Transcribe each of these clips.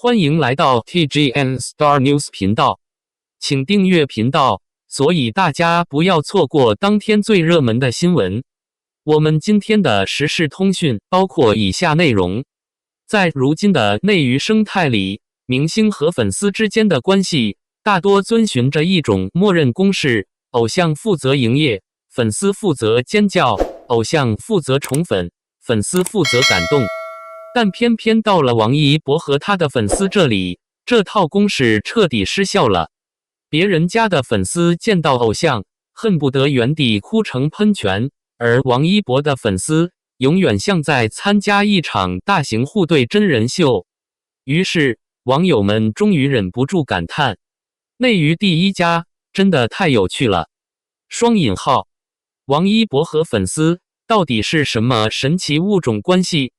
欢迎来到 TGN Star News 频道，请订阅频道，所以大家不要错过当天最热门的新闻。我们今天的时事通讯包括以下内容：在如今的内娱生态里，明星和粉丝之间的关系大多遵循着一种默认公式，偶像负责营业，粉丝负责尖叫，偶像负责宠粉，粉丝负责感动。但偏偏到了王一博和他的粉丝这里，这套公式彻底失效了。别人家的粉丝见到偶像，恨不得原地哭成喷泉，而王一博的粉丝永远像在参加一场大型互怼真人秀。于是，网友们终于忍不住感叹：内娱第一家真的太有趣了。双引号，王一博和粉丝到底是什么神奇物种关系？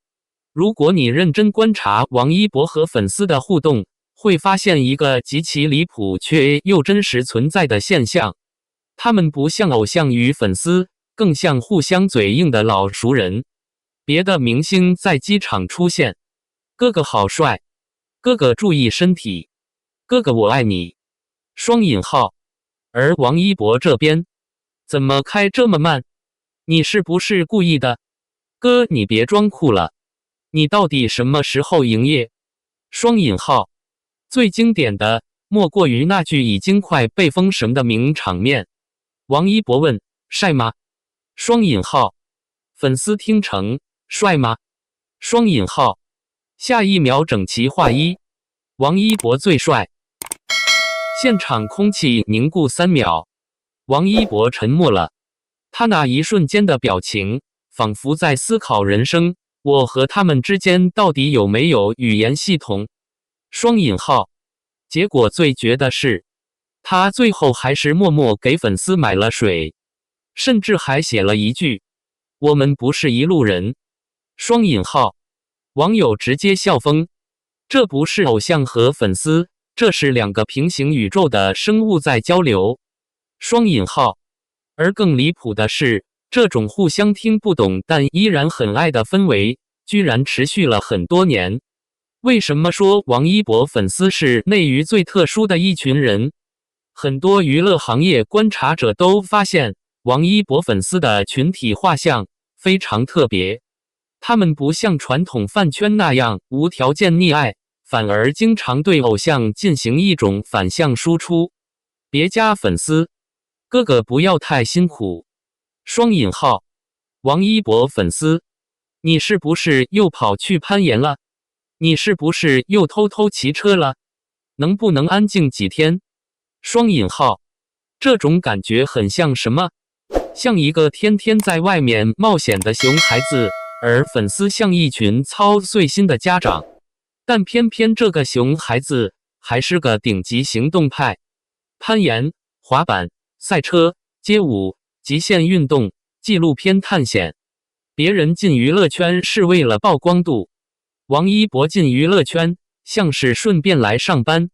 如果你认真观察王一博和粉丝的互动，会发现一个极其离谱却又真实存在的现象：他们不像偶像与粉丝，更像互相嘴硬的老熟人。别的明星在机场出现，哥哥好帅，哥哥注意身体，哥哥我爱你，双引号。而王一博这边，怎么开这么慢？你是不是故意的？哥你别装酷了，你到底什么时候营业？双引号。最经典的莫过于那句已经快被封神的名场面：王一博问帅吗？双引号。粉丝听成帅吗？双引号。下一秒整齐划一，王一博最帅。现场空气凝固3秒，王一博沉默了。他那一瞬间的表情，仿佛在思考人生，我和他们之间到底有没有语言系统？双引号。结果最绝的是，他最后还是默默给粉丝买了水，甚至还写了一句：我们不是一路人。双引号。网友直接笑疯，这不是偶像和粉丝，这是2个平行宇宙的生物在交流。双引号。而更离谱的是，这种互相听不懂但依然很爱的氛围，居然持续了很多年。为什么说王一博粉丝是内娱最特殊的一群人？很多娱乐行业观察者都发现，王一博粉丝的群体画像非常特别。他们不像传统饭圈那样无条件溺爱，反而经常对偶像进行一种反向输出。别加粉丝，哥哥不要太辛苦。双引号。王一博粉丝，你是不是又跑去攀岩了？你是不是又偷偷骑车了？能不能安静几天？双引号。这种感觉很像什么？像一个天天在外面冒险的熊孩子，而粉丝像一群操碎心的家长。但偏偏这个熊孩子还是个顶级行动派，攀岩、滑板、赛车、街舞、极限运动、纪录片探险。别人进娱乐圈是为了曝光度，王一博进娱乐圈像是顺便来上班。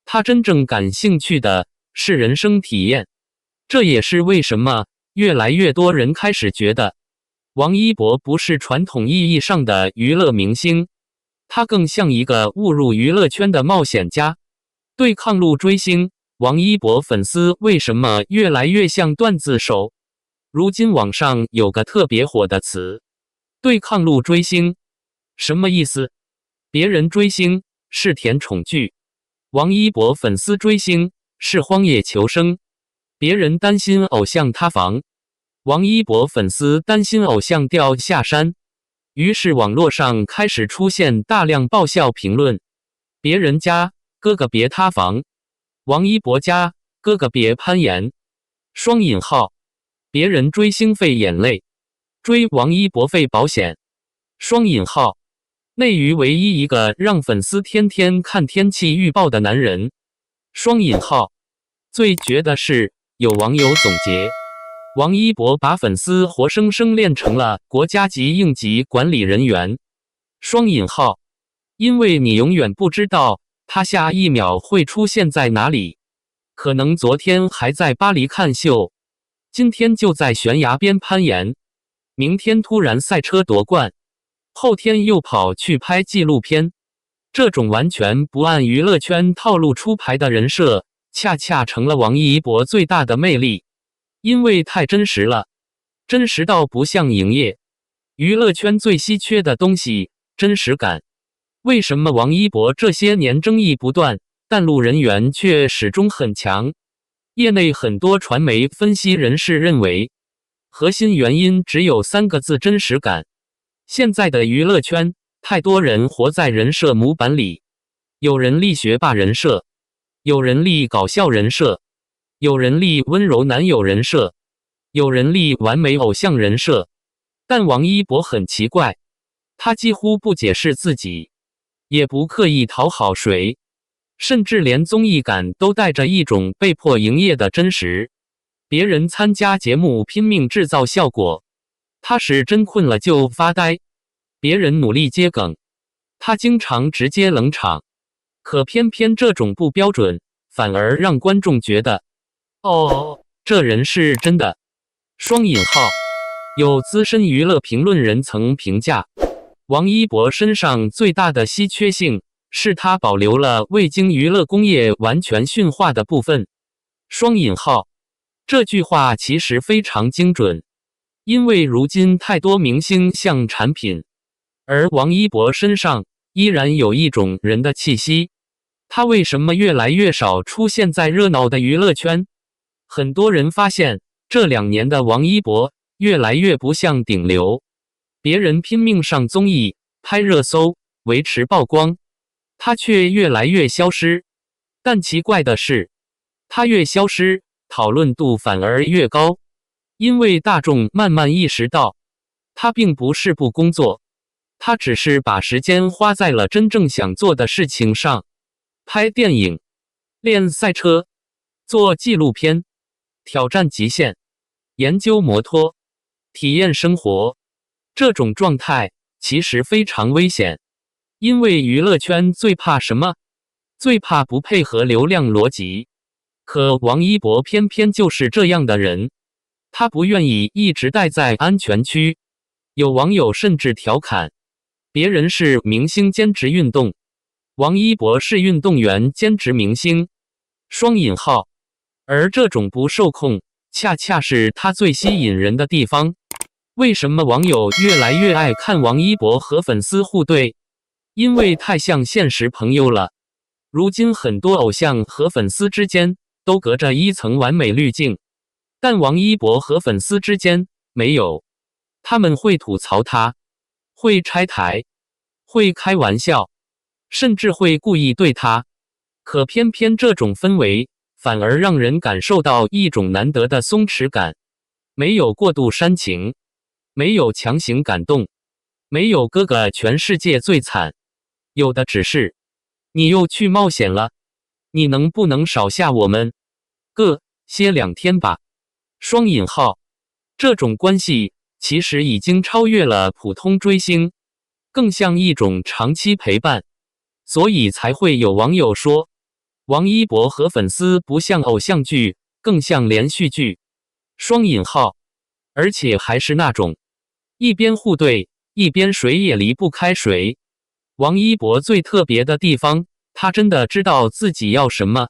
他真正感兴趣的是人生体验。这也是为什么越来越多人开始觉得，王一博不是传统意义上的娱乐明星，他更像一个误入娱乐圈的冒险家。对抗路追星，王一博粉丝为什么越来越像段子手？如今网上有个特别火的词，对抗路追星。什么意思？别人追星是甜宠剧，王一博粉丝追星是荒野求生。别人担心偶像塌房，王一博粉丝担心偶像掉下山。于是网络上开始出现大量爆笑评论：别人家哥哥别塌房，王一博家哥哥别攀岩。双引号。别人追星费眼泪，追王一博费保险。双引号。内娱唯一一个让粉丝天天看天气预报的男人。双引号。最绝的是，有网友总结，王一博把粉丝活生生练成了国家级应急管理人员。双引号。因为你永远不知道他下一秒会出现在哪里，可能昨天还在巴黎看秀，今天就在悬崖边攀岩，明天突然赛车夺冠，后天又跑去拍纪录片。这种完全不按娱乐圈套路出牌的人设，恰恰成了王一博最大的魅力，因为太真实了，真实到不像营业。娱乐圈最稀缺的东西，真实感。为什么王一博这些年争议不断，但路人缘却始终很强？业内很多传媒分析人士认为，核心原因只有3个字：真实感。现在的娱乐圈，太多人活在人设模板里，有人立学霸人设，有人立搞笑人设，有人立温柔男友人设，有人立完美偶像人设。但王一博很奇怪，他几乎不解释自己，也不刻意讨好谁，甚至连综艺感都带着一种被迫营业的真实。别人参加节目拼命制造效果，他是真困了就发呆；别人努力接梗，他经常直接冷场。可偏偏这种不标准，反而让观众觉得，哦，这人是真的。双引号。有资深娱乐评论人曾评价，王一博身上最大的稀缺性是他保留了未经娱乐工业完全驯化的部分。双引号。这句话其实非常精准，因为如今太多明星像产品，而王一博身上依然有一种人的气息。他为什么越来越少出现在热闹的娱乐圈？很多人发现，这2年的王一博越来越不像顶流，别人拼命上综艺、拍热搜、维持曝光，他却越来越消失。但奇怪的是，他越消失，讨论度反而越高，因为大众慢慢意识到，他并不是不工作，他只是把时间花在了真正想做的事情上，拍电影、练赛车、做纪录片、挑战极限、研究摩托、体验生活。这种状态其实非常危险，因为娱乐圈最怕什么？最怕不配合流量逻辑。可王一博偏偏就是这样的人，他不愿意一直待在安全区。有网友甚至调侃，别人是明星兼职运动，王一博是运动员兼职明星。双引号。而这种不受控，恰恰是他最吸引人的地方。为什么网友越来越爱看王一博和粉丝互怼？因为太像现实朋友了。如今很多偶像和粉丝之间都隔着一层完美滤镜，但王一博和粉丝之间没有。他们会吐槽他，会拆台，会开玩笑，甚至会故意对他。可偏偏这种氛围反而让人感受到一种难得的松弛感，没有过度煽情，没有强行感动，没有哥哥全世界最惨，有的只是你又去冒险了，你能不能少下我们个歇2天吧？双引号。这种关系其实已经超越了普通追星，更像一种长期陪伴，所以才会有网友说，王一博和粉丝不像偶像剧，更像连续剧。双引号。而且还是那种一边互怼，一边谁也离不开谁。王一博最特别的地方，他真的知道自己要什么。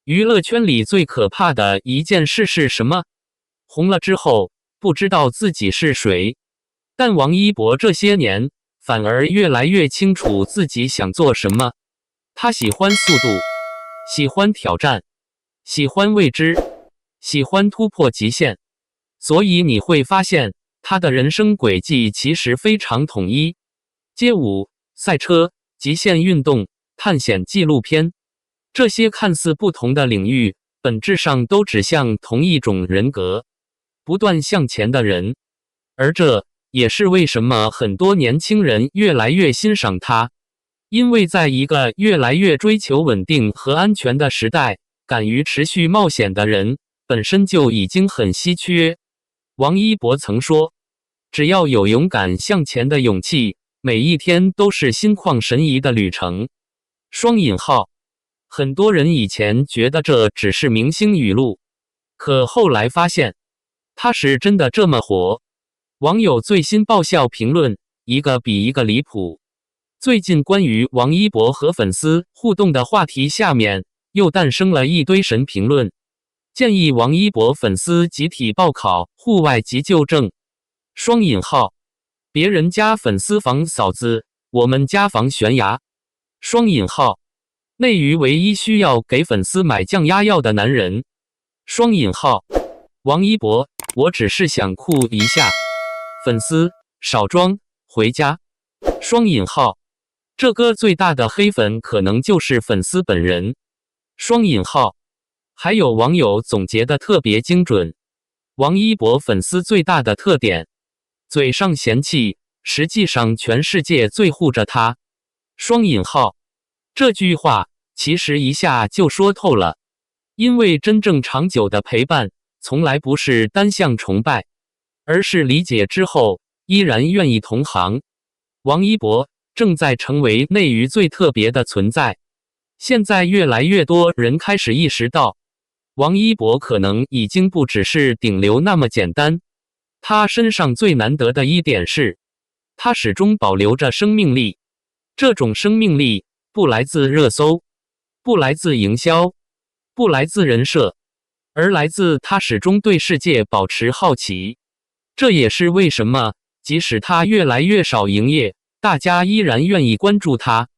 娱乐圈里最可怕的一件事是什么？红了之后，不知道自己是谁。但王一博这些年，反而越来越清楚自己想做什么。他喜欢速度，喜欢挑战，喜欢未知，喜欢突破极限。所以你会发现，他的人生轨迹其实非常统一：街舞、赛车、极限运动、探险纪录片。这些看似不同的领域，本质上都指向同一种人格，不断向前的人。而这也是为什么很多年轻人越来越欣赏他，因为在一个越来越追求稳定和安全的时代，敢于持续冒险的人本身就已经很稀缺。王一博曾说，只要有勇敢向前的勇气，每一天都是心旷神怡的旅程。双引号。很多人以前觉得这只是明星语录，可后来发现，他是真的这么火。网友最新爆笑评论，一个比一个离谱。最近关于王一博和粉丝互动的话题下面又诞生了一堆神评论，建议王一博粉丝集体报考户外急救证。双引号，别人家粉丝防嫂子，我们家防悬崖。双引号，内娱唯一需要给粉丝买降压药的男人。双引号，王一博，我只是想酷一下。粉丝少装，回家。双引号，这个最大的黑粉可能就是粉丝本人。双引号，还有网友总结的特别精准，王一博粉丝最大的特点，嘴上嫌弃，实际上全世界最护着他。双引号，这句话其实一下就说透了，因为真正长久的陪伴，从来不是单向崇拜，而是理解之后依然愿意同行。王一博正在成为内娱最特别的存在，现在越来越多人开始意识到，王一博可能已经不只是顶流那么简单。他身上最难得的一点是，他始终保留着生命力。这种生命力不来自热搜，不来自营销，不来自人设，而来自他始终对世界保持好奇。这也是为什么即使他越来越少营业，大家依然愿意关注他，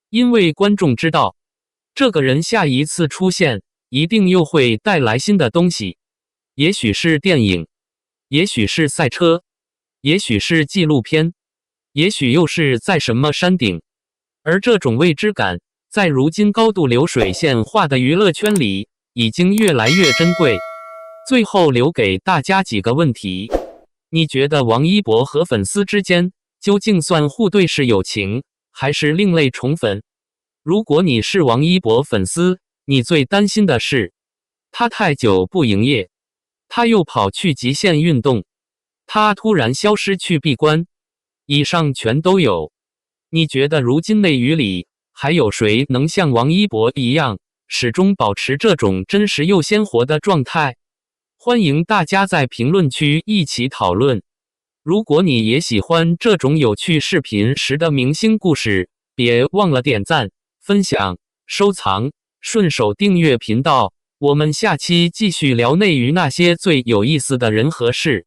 因为观众知道，这个人下一次出现一定又会带来新的东西，也许是电影，也许是赛车，也许是纪录片，也许又是在什么山顶。而这种未知感，在如今高度流水线化的娱乐圈里，已经越来越珍贵。最后留给大家几个问题：你觉得王一博和粉丝之间究竟算互对式友情，还是另类宠粉？如果你是王一博粉丝，你最担心的是他太久不营业，他又跑去极限运动，他突然消失去闭关，以上全都有。你觉得如今内娱里还有谁能像王一博一样，始终保持这种真实又鲜活的状态？欢迎大家在评论区一起讨论。如果你也喜欢这种有趣视频时的明星故事，别忘了点赞、分享、收藏，顺手订阅频道。我们下期继续聊内娱那些最有意思的人和事。